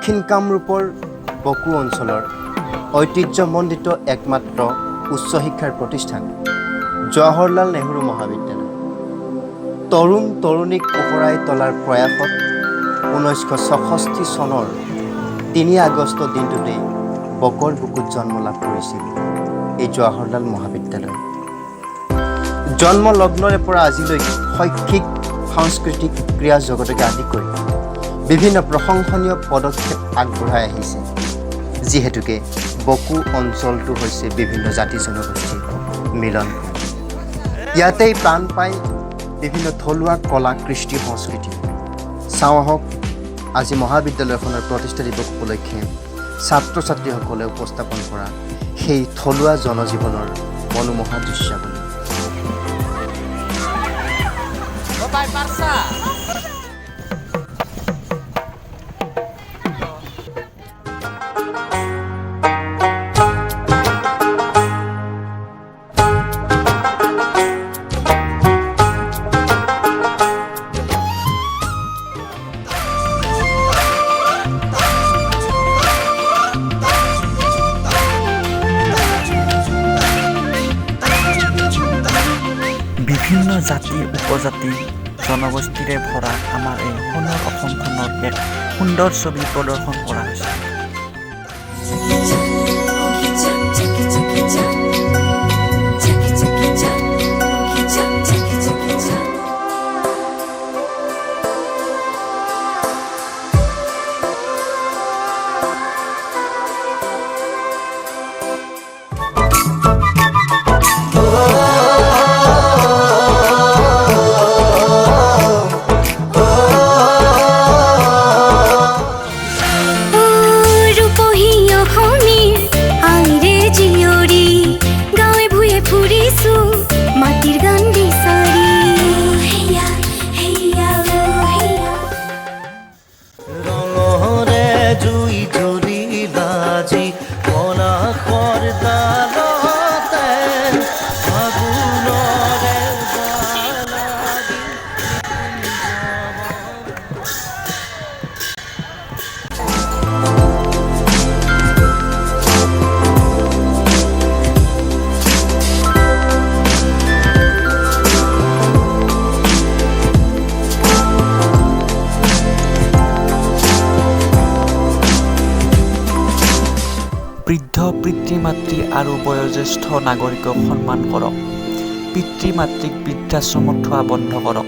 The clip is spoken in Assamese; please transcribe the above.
দক্ষিণ কামৰূপৰ বকো অঞ্চলৰ ঐতিহ্যমণ্ডিত একমাত্ৰ উচ্চ শিক্ষাৰ প্ৰতিষ্ঠান জৱাহৰলাল নেহৰু মহাবিদ্যালয়। তৰুণ তৰুণীক পোহৰাই তোলাৰ প্ৰয়াসত 1964 চনৰ 3 আগষ্ট দিনটোতেই বকৰ বুকুত জন্ম লাভ কৰিছিল এই জৱাহৰলাল মহাবিদ্যালয়। জন্ম লগ্নৰে পৰা আজিলৈকে শৈক্ষিক সাংস্কৃতিক ক্ৰীড়া জগতকে আদি কৰি বিভিন্ন প্ৰশংসনীয় পদক্ষেপ আগবঢ়াই আহিছে, যিহেতুকে বকো অঞ্চলটো হৈছে বিভিন্ন জাতি জনগোষ্ঠীৰ মিলন। ইয়াতেই প্ৰাণ পায় বিভিন্ন থলুৱা কলা কৃষ্টি সংস্কৃতি। চাওঁ আহক আজি মহাবিদ্যালয়খনৰ প্ৰতিষ্ঠা দিৱস উপলক্ষে ছাত্ৰ ছাত্ৰীসকলে উপস্থাপন কৰা সেই থলুৱা জনজীৱনৰ মনোমোহা দৃশ্যাৱলী। বিভিন্ন জাতি উপজাতি জনগোষ্ঠীৰে ভৰা আমাৰ এই সোণৰ অসমখনৰ এক সুন্দৰ ছবি প্ৰদৰ্শন কৰা হৈছে। বৃদ্ধ পিতৃ মাতৃ আৰু বয়োজ্যেষ্ঠ নাগৰিকক সন্মান কৰক। পিতৃ মাতৃক বৃদ্ধাশ্ৰমত থোৱা বন্ধ কৰক।